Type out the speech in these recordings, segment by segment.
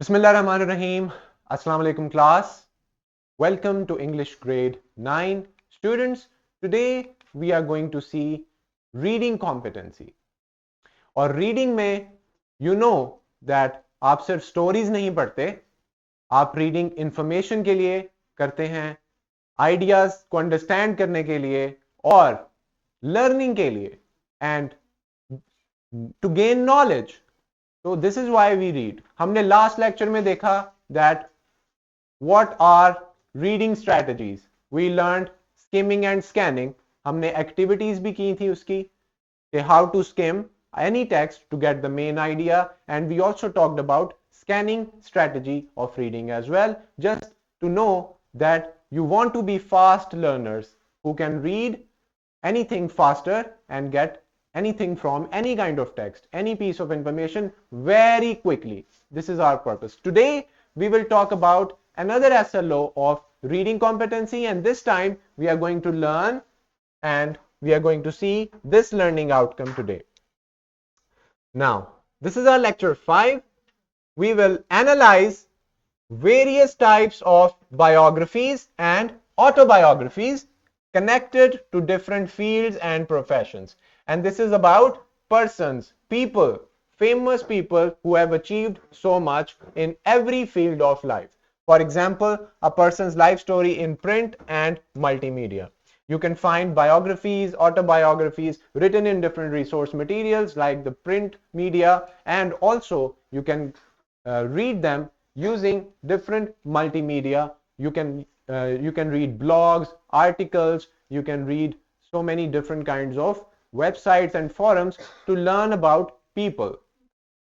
Bismillahirrahmanirrahim. Assalamu alaikum class. Welcome to English grade 9. Students, today we are going to see reading competency. और reading में you know that आप सिर्फ stories नहीं पढ़ते, आप reading information के लिए करते हैं, आइडियाज को अंडरस्टैंड करने के लिए और लर्निंग के लिए and to gain knowledge. So this is why we read. हमने लास्ट लेक्चर में देखा that what are reading strategies. We learned skimming and scanning. हमने activities भी की थी उसकी कि how to skim any text to get the main idea, and we also talked about scanning strategy of reading as well, just to know that you want to be fast learners who can read anything faster and get anything from any kind of text, any piece of information very quickly. This is our purpose. Today we will talk about another SLO of reading competency, and this time we are going to learn and we are going to see this learning outcome today. Now, this is our lecture 5. We will analyze various types of biographies and autobiographies connected to different fields and professions. And this is about persons, people, famous people who have achieved so much in every field of life. For example, a person's life story in print and multimedia. You can find biographies, autobiographies written in different resource materials like the print media, and also you can read them using different multimedia. You can read blogs, articles, you can read so many different kinds of websites and forums to learn about people.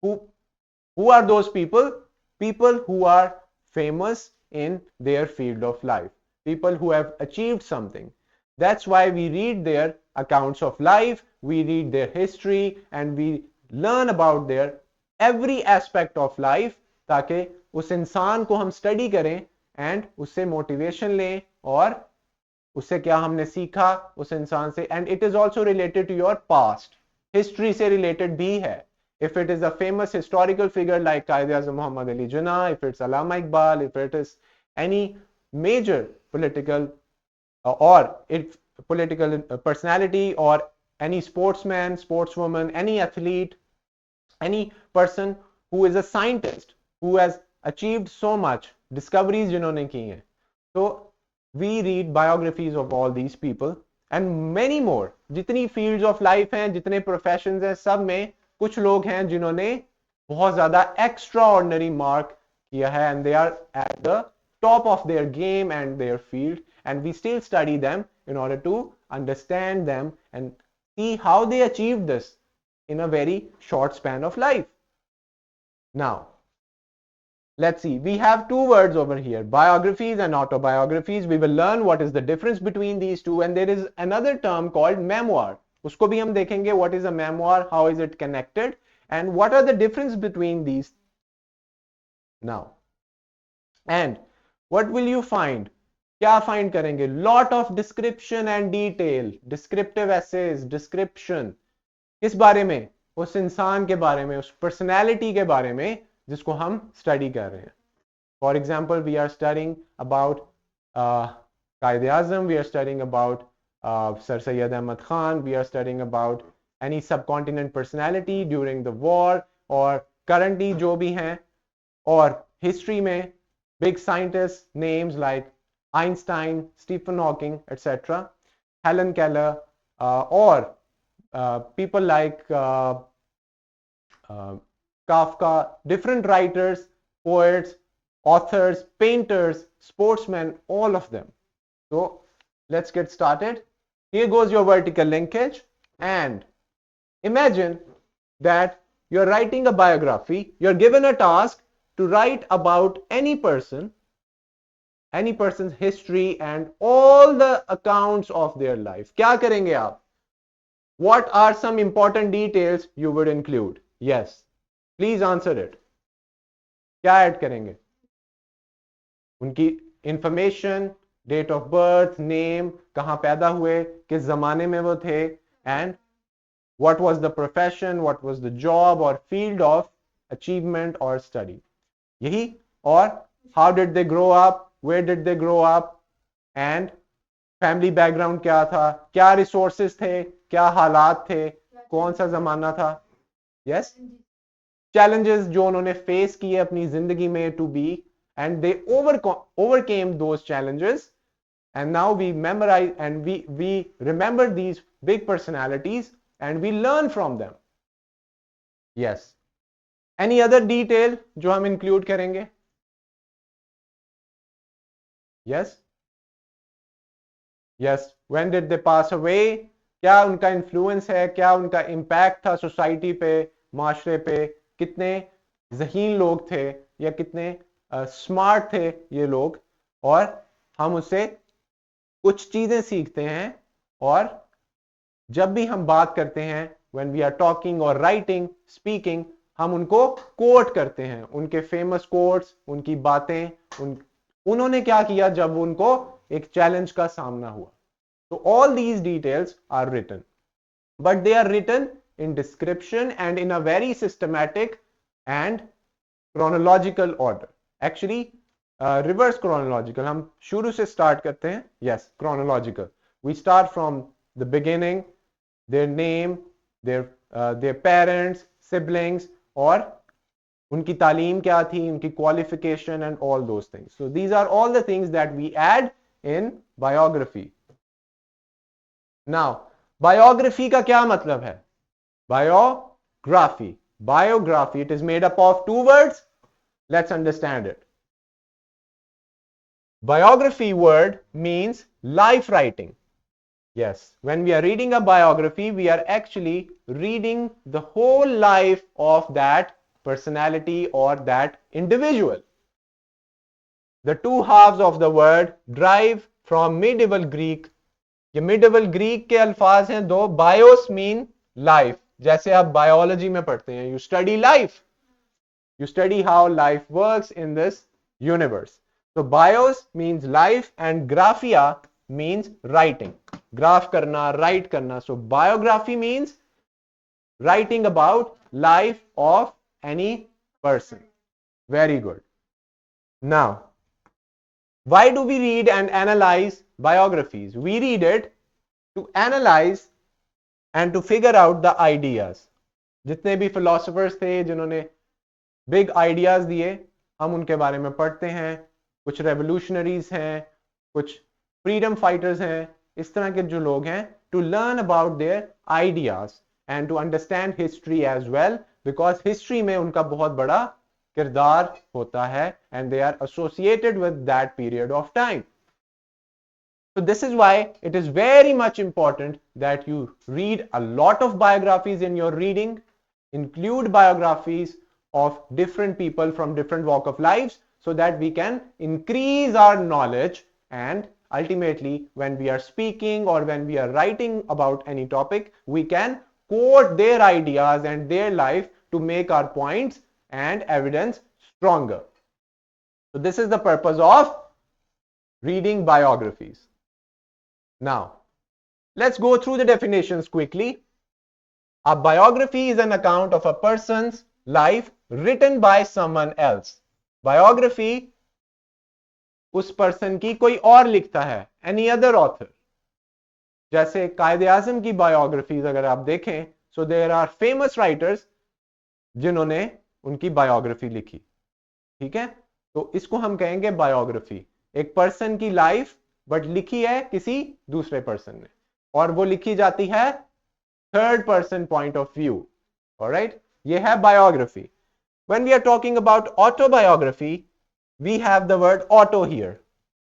Who are those people? People who are famous in their field of life, people who have achieved something. That's why we read their accounts of life, we read their history, and we learn about their every aspect of life, ताकि उस इंसान को हम study करें and उससे motivation लें और उससे क्या हमने सीखा उस इंसान से. And it is also related to your past, history से रिलेटेड भी है. If it is a famous historical figure like Quaid-e-Azam Muhammad Ali Jinnah, if it's Allama Iqbal, if it is any major political or if political personality, or any sportsman, sportswoman, any athlete, any person who is a scientist who has achieved so much, discoveries जिन्होंने की हैं. So we read biographies of all these people and many more. जितनी fields of life हैं, जितने professions हैं, सब में कुछ लोग हैं जिन्होंने बहुत ज़्यादा extraordinary mark किया है, and they are at the top of their game and their field, and we still study them in order to understand them and see how they achieved this in a very short span of life. Now, let's see. We have two words over here, biographies and autobiographies. We will learn what is the difference between these two, and there is another term called memoir. Usko bhi hum dekhenge, what is a memoir, how is it connected, and what are the difference between these now. And what will you find? क्या find करेंगे? Lot of description and detail, descriptive essays, description. किस बारे में? उस इंसान के बारे में, उस personality के बारे में जिसको हम study कर रहे हैं. For example, we are studying about Quaid-e-Azam, we are studying about Sir Syed Ahmad Khan, we are studying about any subcontinent personality during the war, or currently जो भी हैं, और history में big scientists names like Einstein, Stephen Hawking, etc., Helen Keller, or people like Kafka, different writers, poets, authors, painters, sportsmen, all of them. So let's get started. Here goes your vertical linkage, and imagine that you're writing a biography. You're given a task to write about any person's history and all the accounts of their life. क्या करेंगे आप? What are some important details you would include? Yes, please answer it. क्या add करेंगे? उनकी information, date of birth, name, कहाँ पैदा हुए, किस जमाने में वो थे, and what was the profession, what was the job or field of achievement or study. यही, और how did they grow up, where did they grow up, and family background क्या था, क्या रिसोर्सेस थे, क्या हालात थे, कौन सा जमाना था, यस, चैलेंजेस जो उन्होंने फेस किए अपनी जिंदगी में to be, and they overcame those challenges, and now we memorize and we remember these big personalities and we learn from them. Yes, any other detail जो हम include करेंगे? Yes, yes, when did they pass away, क्या उनका influence है, क्या उनका impact था society पे, माशरे पे, कितने ज़हीन लोग थे या कितने स्मार्ट थे ये लोग, और हम उससे कुछ चीजें सीखते हैं, और जब भी हम बात करते हैं व्हेन वी आर टॉकिंग और राइटिंग स्पीकिंग, हम उनको कोट करते हैं, उनके फेमस कोट्स, उनकी बातें, उन्होंने क्या किया जब उनको एक चैलेंज का सामना हुआ. तो all these details are written, but they are written in description and in a very systematic and chronological order. Actually, reverse chronological. हम शुरू से start करते हैं. Yes, chronological. We start from the beginning, their name, their parents, siblings, और उनकी तालीम क्या थी, उनकी qualification and all those things. So these are all the things that we add in biography. Now, biography का क्या मतलब है? Biography. Biography, it is made up of two words. Let's understand it. Biography word means life writing. Yes, when we are reading a biography, we are actually reading the whole life of that personality or that individual. The two halves of the word derive from medieval Greek. ये medieval Greek के अल्फाज हैं दो. BIOS mean life, जैसे आप biology में पढ़ते हैं, you study life, you study how life works in this universe. So bios means life and graphia means writing. Graph karna, write karna. So biography means writing about life of any person. Very good. Now, why do we read and analyze biographies? We read it to analyze and to figure out the ideas. जितने भी philosophers थे जिन्होंने big ideas दिए, हम उनके बारे में पढ़ते हैं. कुछ रेवोल्यूशनरीज हैं, कुछ फ्रीडम फाइटर्स हैं, इस तरह के जो लोग हैं, to learn about their ideas and to understand history as well, because history में उनका बहुत बड़ा किरदार होता है and they are associated with that period of time. So this is why it is very much important that you read a lot of biographies in your reading, include biographies of different people from different walk of lives, so that we can increase our knowledge, and ultimately when we are speaking or when we are writing about any topic, we can quote their ideas and their life to make our points and evidence stronger. So this is the purpose of reading biographies. Now let's go through the definitions quickly. A biography is an account of a person's life written by someone else. Biography उस person की कोई और लिखता है, any other author. जैसे कायदे आजम की biographies अगर आप देखें, so there are famous writers जिन्होंने उनकी बायोग्राफी लिखी. ठीक है, तो इसको हम कहेंगे बायोग्राफी. एक पर्सन की लाइफ बट लिखी है किसी दूसरे पर्सन ने, और वो लिखी जाती है third person point of view. Alright, ये है biography. When we are talking about autobiography, we have the word auto here.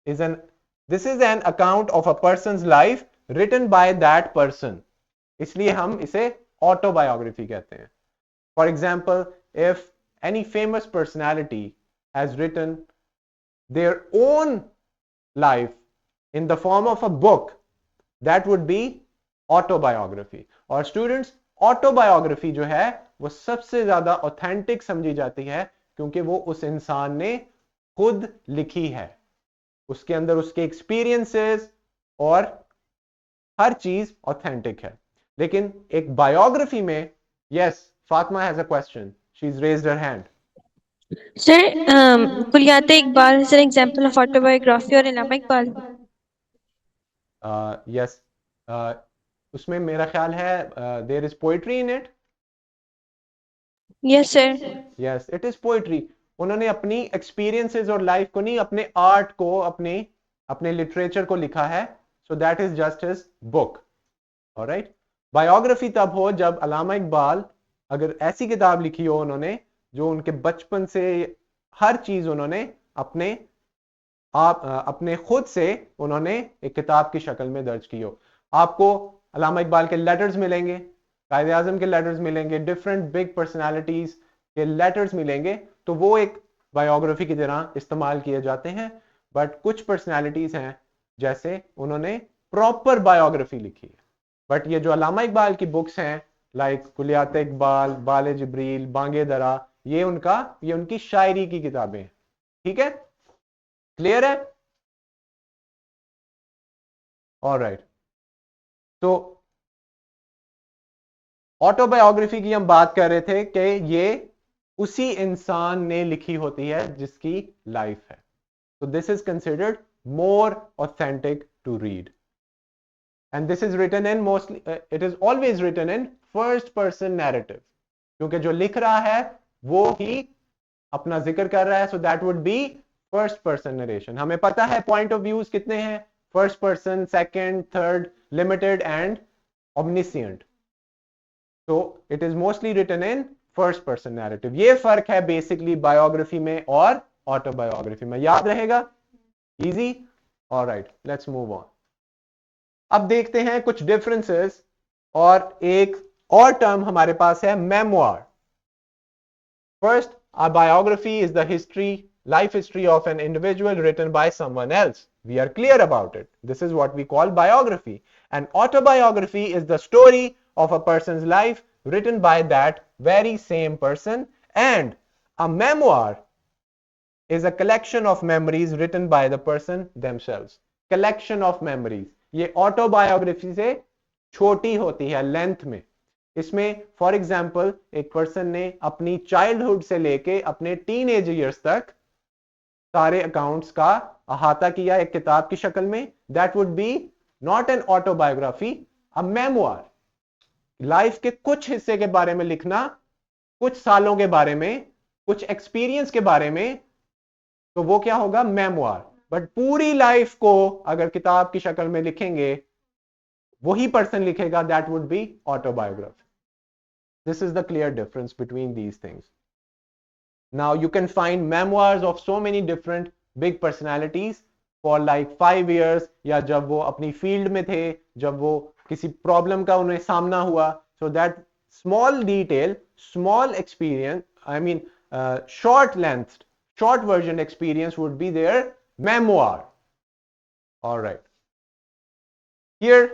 This is an account of a person's life written by that person. इसलिए हम इसे autobiography कहते हैं. For example, if any famous personality has written their own life in the form of a book, that would be autobiography. और students, autobiography जो है वो सबसे ज्यादा ऑथेंटिक समझी जाती है क्योंकि वो उस इंसान ने खुद लिखी है. उसके अंदर उसके एक्सपीरियंसेस और हर चीज ऑथेंटिक है. लेकिन एक बायोग्राफी में, yes, Fatima has a question, she is raised her hand. Sir, Kulliyat Iqbal is an example of autobiography or Allama Iqbal. Yes, उसमें मेरा ख्याल है there is poetry in it. Yes, sir. Yes, it is poetry. उन्होंने अपनी experiences और life को नहीं, अपने आर्ट को, अपने अपने लिटरेचर को लिखा है. So that is just his book. Alright. Biography तब हो जब अलामा इकबाल, अगर ऐसी किताब लिखी हो उन्होंने जो उनके बचपन से हर चीज उन्होंने अपने अपने खुद से उन्होंने एक किताब की शक्ल में दर्ज की हो. आपको अल्लामा इकबाल के लेटर्स मिलेंगे, कायदे आजम के लेटर्स मिलेंगे, डिफरेंट बिग पर्सनालिटीज के लेटर्स मिलेंगे, तो वो एक बायोग्राफी की तरह इस्तेमाल किए जाते हैं. बट कुछ पर्सनालिटीज हैं जैसे उन्होंने प्रॉपर बायोग्राफी लिखी है. बट ये जो अल्लामा इकबाल की बुक्स हैं, लाइक कुलियात इकबाल, बाले जिब्रील, बांगे दरा, ये उनकी शायरी की किताबें हैं. ठीक है, क्लियर है? ऑलराइट. तो ऑटोबायोग्राफी की हम बात कर रहे थे कि ये उसी इंसान ने लिखी होती है जिसकी लाइफ है. तो this is considered more authentic to read. And this is written in mostly, it is always written in first person narrative, क्योंकि जो लिख रहा है वो ही अपना जिक्र कर रहा है. So that would be first person narration. हमें पता है पॉइंट ऑफ व्यूज कितने हैं: first person, second, third, limited and omniscient. So it is mostly written in first person narrative. ये फर्क है बेसिकली बायोग्राफी में और ऑटोबायोग्राफी में. याद रहेगा? Easy. Alright, let's move on. अब देखते हैं कुछ डिफरेंसेस. और एक और टर्म हमारे पास है मेमोir. First, a biography is the life history of an individual written by someone else. We are clear about it. This is what we call biography. An autobiography is the story of a person's life written by that very same person. And a memoir is a collection of memories written by the person themselves. Collection of memories. ये autobiography से छोटी होती है length में. इसमें for example एक person ने अपनी चाइल्डहुड से लेके अपने टीन एज ईयर्स तक सारे अकाउंट्स का अहाता किया एक किताब की शक्ल में. That would be not an autobiography, a memoir. Life के कुछ हिस्से के बारे में लिखना, कुछ सालों के बारे में, कुछ एक्सपीरियंस के बारे में, तो वो क्या होगा? मेमोआर. बट पूरी लाइफ को अगर किताब की शक्ल में लिखेंगे, वही पर्सन लिखेगा, that would be autobiography. This is the clear difference between these things. Now you can find memoirs of so many different big personalities for like 5 years, या जब वो अपनी फील्ड में थे, जब वो किसी प्रॉब्लम का उन्हें सामना हुआ. So that small detail, small experience, I mean short length, short version experience would be their memoir. All right. Here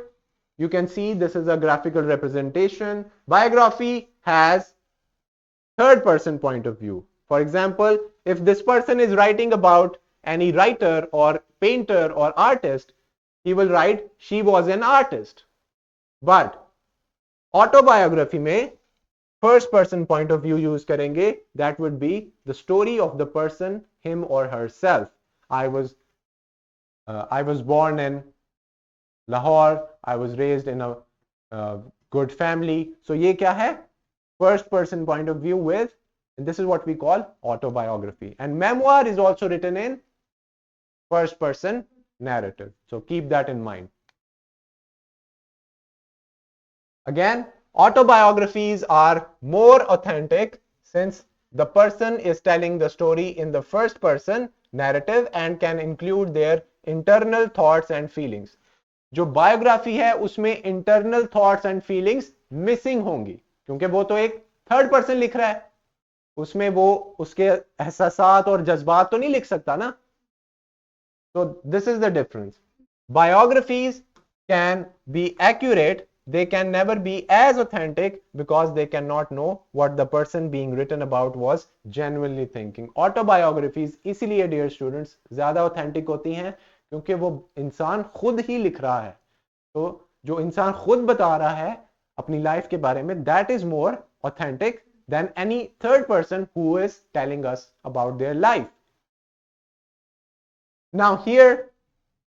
you can see this is a graphical representation. Biography has third person point of view. For example, if this person is writing about any writer or painter or artist, he will write she was an artist. But autobiography में first person point of view use करेंगे. That would be the story of the person, him or herself. I was born in Lahore, I was raised in a good family. So ये क्या है? First person point of view with, and this is what we call autobiography. And memoir is also written in first person narrative. So keep that in mind. Again, autobiographies are more authentic since the person is telling the story in the first person narrative and can include their internal thoughts and feelings. जो biography है उसमें internal thoughts and feelings missing होंगी, क्योंकि वो तो एक third person लिख रहा है, उसमें वो उसके एहसासात और जज्बात तो नहीं लिख सकता ना. तो this is the difference. Biographies can be accurate, they can never be as authentic because they cannot know what the person being written about was genuinely thinking. Autobiographies इसीलिए dear students ज्यादा authentic होती हैं क्योंकि वो इंसान खुद ही लिख रहा है. तो जो इंसान खुद बता रहा है अपनी लाइफ के बारे में, that is more authentic than any third person who is telling us about their life. Now here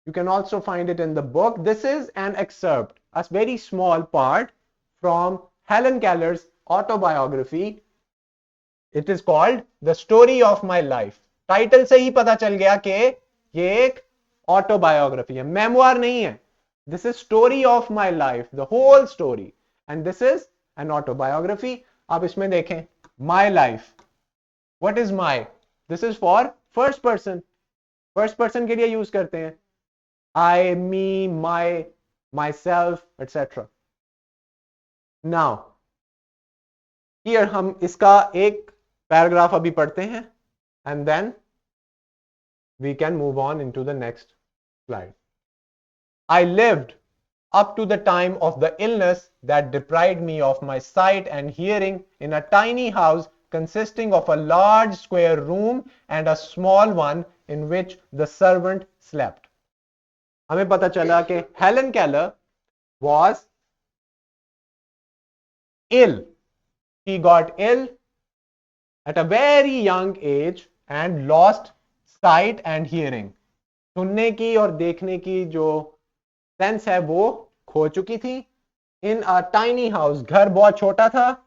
you can also find it in the book. This is an excerpt, a very small part from Helen Keller's autobiography. It is called The Story of My Life. Title से ही पता चल गया कि ये एक autobiography है, memoir नहीं है. This is story of my life, the whole story, and this is an autobiography. आप इसमें देखें my life. What is my? This is for first person. First person के लिए यूज करते हैं I, me, my, myself, etc. Now, here हम इसका एक पैराग्राफ अभी पढ़ते हैं and then we can move on into the next slide. I lived up to the time of the illness that deprived me of my sight and hearing in a tiny house consisting of a large square room and a small one in which the servant slept. हमें पता चला कि Helen Keller was ill. She got ill at a very young age and lost sight and hearing. सुनने की और देखने की जो सेंस है वो खो चुकी थी. इन अ टाइनी हाउस, घर बहुत छोटा था,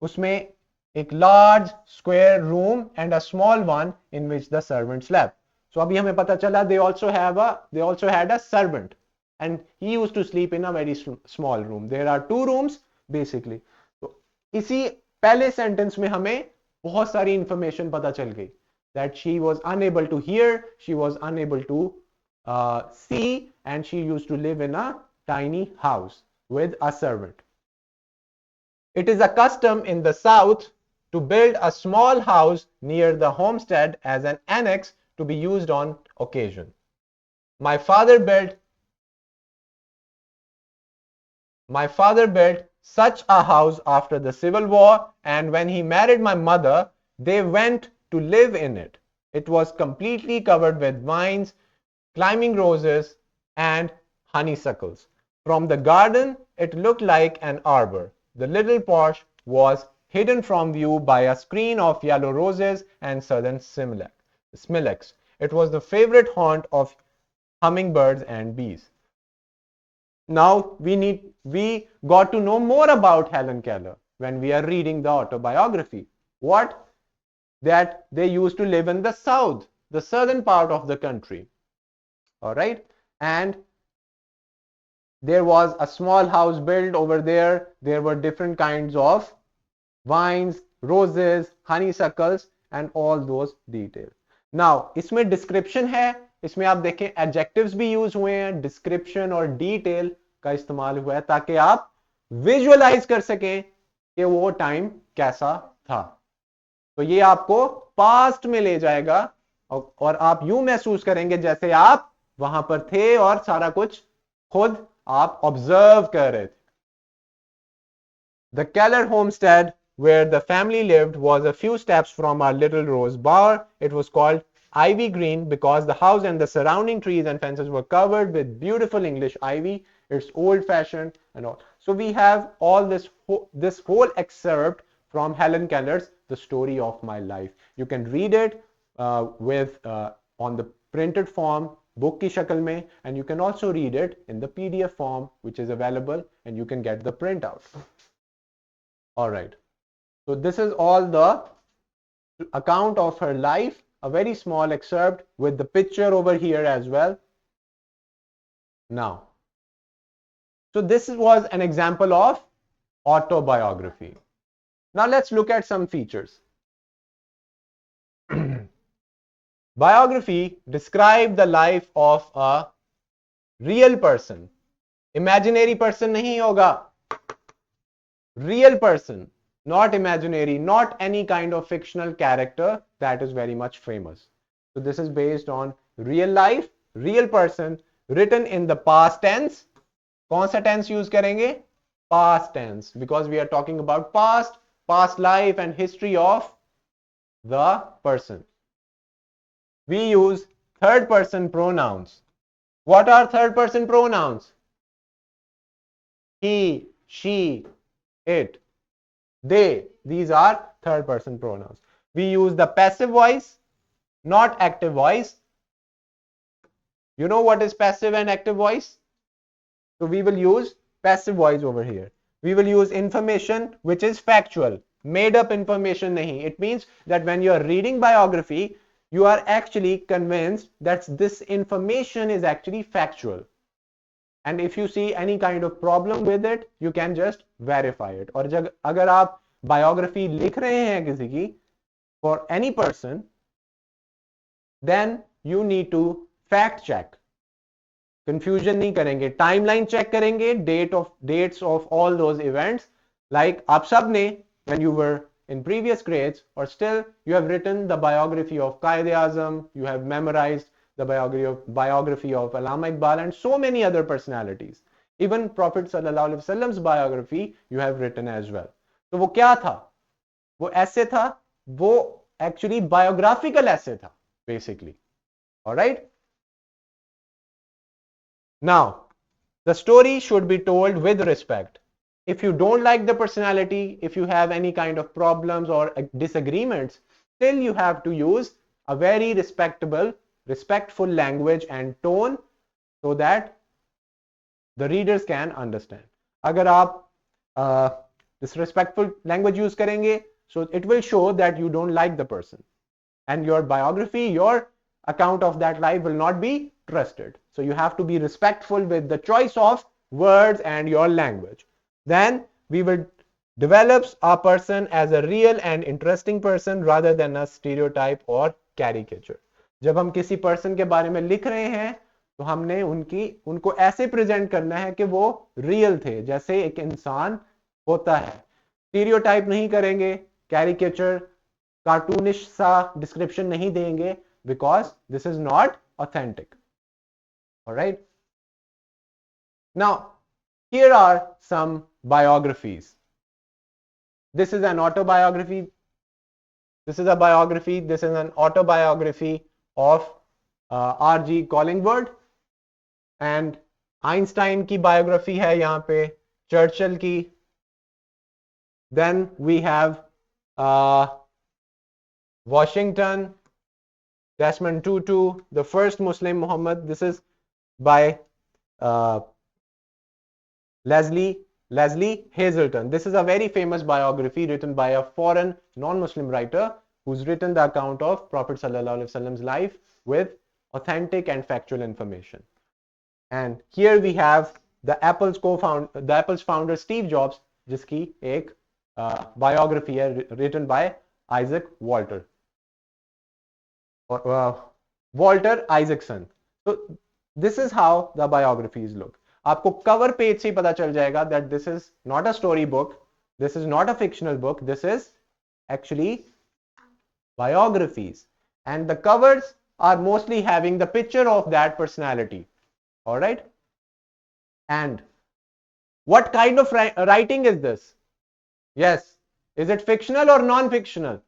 उसमें एक large square room and a small one in which the servant slept. So अभी हमें पता चला they also had a servant and he used to sleep in a very small room. There are two rooms basically. तो इसी पहले sentence में हमें बहुत सारी इंफॉर्मेशन पता चल गई that she was unable to hear, she was unable to see, and she used to live in a tiny house with a servant. It is a custom in the South to build a small house near the homestead as an annex to be used on occasion. My father built such a house after the Civil War, and when he married my mother, they went to live in it. It was completely covered with vines, climbing roses, and honeysuckles. From the garden, it looked like an arbor. The little porch was hidden from view by a screen of yellow roses and southern smilax. It was the favorite haunt of hummingbirds and bees. Now we got to know more about Helen Keller when we are reading the autobiography. What? That they used to live in the south, the southern part of the country. All right, and there was a small house built over there. There were different kinds of vines, roses, honeysuckles, and all those details. Now, इसमें description है, इसमें आप देखें adjectives भी use हुए हैं, description और detail का इस्तेमाल हुआ है ताकि आप visualize कर सकें कि वो time कैसा था. तो ये आपको past में ले जाएगा और आप यूं महसूस करेंगे जैसे आप वहां पर थे और सारा कुछ खुद आप ऑब्जर्व कर रहे थे. The Keller homestead where the family lived was a few steps from our little rose bower. It was called Ivy Green because the house and the surrounding trees and fences were covered with beautiful English ivy. It's old fashioned and all. So we have all this whole excerpt from Helen Keller's The Story of My Life. You can read it on the printed form, book की शक्ल में, and you can also read it in the PDF form which is available and you can get the printout. All right. So this is all the account of her life, a very small excerpt with the picture over here as well. Now, so this was an example of autobiography. Now let's look at some features. Biography describe the life of a real person. Imaginary person नहीं होगा. Real person, not imaginary, not any kind of fictional character that is very much famous. So this is based on real life, real person, written in the past tense. कौन सा tense use करेंगे? Past tense, because we are talking about past life and history of the person. We use third person pronouns. What are third person pronouns? He, she, it, they. These are third person pronouns. We use the passive voice, not active voice. You know what is passive and active voice? So we will use passive voice over here. We will use information which is factual, made up information nahi. It means that when you are reading biography, you are actually convinced that this information is actually factual. And if you see any kind of problem with it, you can just verify it. और जब अगर आप biography लिख रहे हैं किसी की for any person, then you need to fact check. Confusion नहीं करेंगे, टाइमलाइन चेक करेंगे, dates of all those events. Like आप सब ने when you were in previous grades or still you have written the biography of Qaid-e-Azam, you have memorized the biography of Allama Iqbal and so many other personalities. Even Prophet sallallahu alaihi wasallam's biography you have written as well. तो वो क्या था? वो ऐसे था, वो actually biographical essay था basically. All right? Now, the story should be told with respect. If you don't like the personality, if you have any kind of problems or disagreements, still you have to use a very respectful language and tone so that the readers can understand. अगर आप disrespectful language use करेंगे, so it will show that you don't like the person. And your biography, your account of that life will not be trusted. So you have to be respectful with the choice of words and your language. Then we will develop a person as a real and interesting person rather than a stereotype or caricature. जब हम किसी person के बारे में लिख रहे हैं तो हमने उनको ऐसे प्रेजेंट करना है कि वो रियल थे, जैसे एक इंसान होता है. स्टीरियोटाइप नहीं करेंगे, कैरिकेचर कार्टूनिश सा डिस्क्रिप्शन नहीं देंगे, because this is not authentic. All right. Now, here are some biographies. This is an autobiography. This is a biography. This is an autobiography of R.G. Collingwood. And Einstein की biography है यहाँ पे, Churchill की. Then we have Washington, Desmond Tutu, the first Muslim Muhammad. This is by Leslie Hazelton. This is a very famous biography written by a foreign non-Muslim writer who's written the account of Prophet sallallahu alaihi wasallam's life with authentic and factual information. And here we have the Apple's founder Steve Jobs, जिसकी एक biography है written by Isaac Walter. Walter Isaacson. So this is how the biographies look. आपको cover page से ही पता चल जाएगा that this is not a story book, this is not a fictional book, this is actually biographies, and the covers are mostly having the picture of that personality. All right. And what kind of writing is this? Yes. Is it fictional or non-fictional?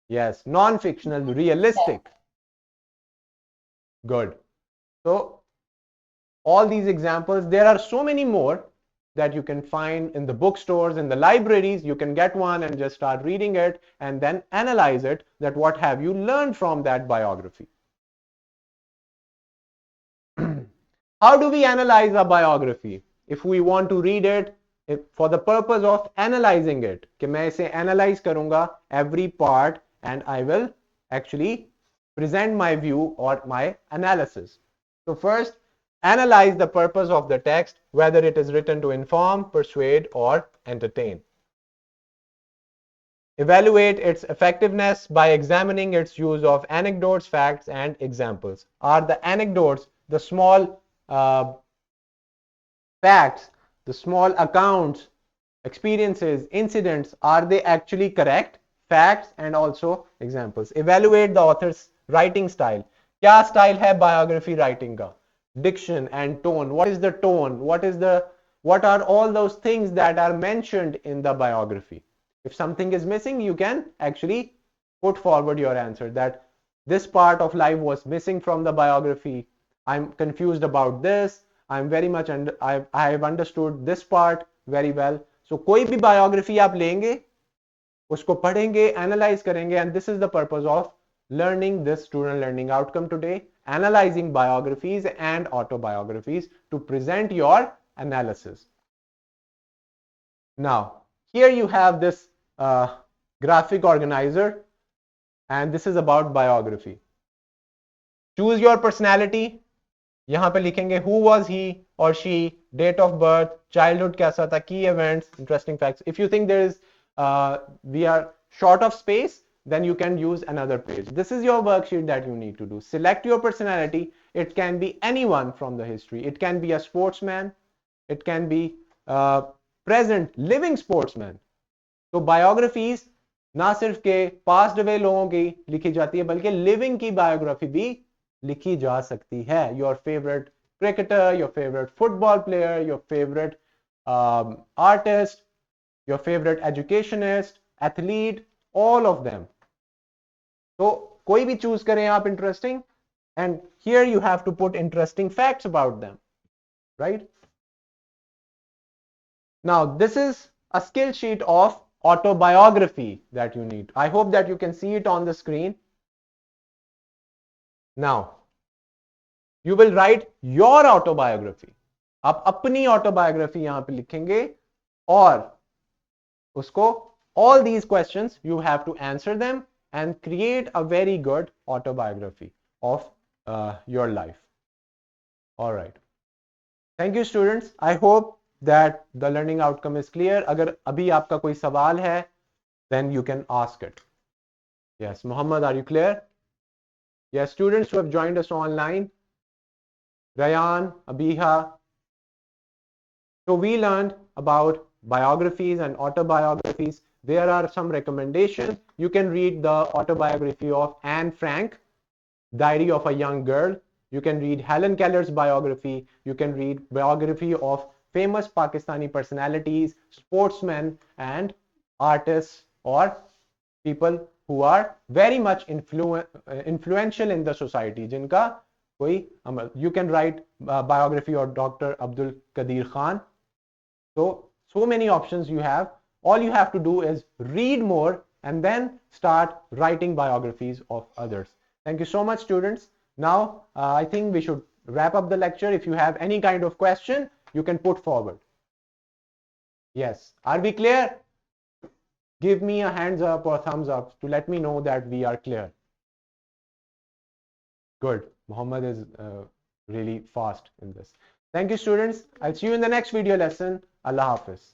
Yes, non-fictional, realistic. Good. So all these examples, there are so many more that you can find in the bookstores, in the libraries. You can get one and just start reading it and then analyze it, that what have you learned from that biography. How do we analyze a biography? If we want to read it for the purpose of analyzing it, कि मैं इसे analyze करूंगा every part and I will actually present my view or my analysis. So first, analyze the purpose of the text, whether it is written to inform, persuade, or entertain. Evaluate its effectiveness by examining its use of anecdotes, facts, and examples. Are the anecdotes, the small facts, the small accounts, experiences, incidents, are they actually correct? Facts and also examples. Evaluate the author's writing style. क्या style है biography writing का? Diction and tone. What is the tone? What are all those things that are mentioned in the biography? If something is missing, you can actually put forward your answer that this part of life was missing from the biography. I'm confused about this. I'm very much I have understood this part very well. So कोई भी biography आप लेंगे, उसको पढ़ेंगे, analyse करेंगे, and this is the purpose of learning this student learning outcome today, analyzing biographies and autobiographies to present your analysis. Now, here you have this graphic organizer, and this is about biography. Choose your personality. यहाँ पे लिखेंगे who was he or she, date of birth, childhood कैसा था, key events, interesting facts. If you think there is we are short of space, then you can use another page. This is your worksheet that you need to do. Select your personality. It can be anyone from the history. It can be a sportsman. It can be present living sportsman. तो biographies ना सिर्फ के past हुए लोगों की लिखी जाती है, बल्कि लिविंग की बायोग्राफी भी लिखी जा सकती है. Your favourite cricketer, your favourite football player, your favourite artist, your favourite educationist, athlete, all of them. तो कोई भी चूज करें आप interesting, and here you have to put interesting facts about them, right? Now, this is a skill sheet of autobiography that you need. I hope that you can see it on the screen. Now, you will write your autobiography. आप अपनी autobiography यहां पे लिखेंगे, और उसको all these questions you have to answer them and create a very good autobiography of your life. All right. Thank you, students. I hope that the learning outcome is clear. अगर अभी आपका कोई सवाल है, then you can ask it. Yes, Muhammad, are you clear? Yes, students who have joined us online, Rayan, Abiha. So we learned about biographies and autobiographies. There are some recommendations. You can read the autobiography of Anne Frank, Diary of a Young Girl. You can read Helen Keller's biography. You can read biography of famous Pakistani personalities, sportsmen, and artists, or people who are very much influential in the society. जिनका कोई you can write biography of Dr. Abdul Qadir Khan. So many options you have. All you have to do is read more and then start writing biographies of others. Thank you so much, students. Now, I think we should wrap up the lecture. If you have any kind of question, you can put forward. Yes. Are we clear? Give me a hands up or thumbs up to let me know that we are clear. Good. Muhammad is really fast in this. Thank you, students. I'll see you in the next video lesson. Allah Hafiz.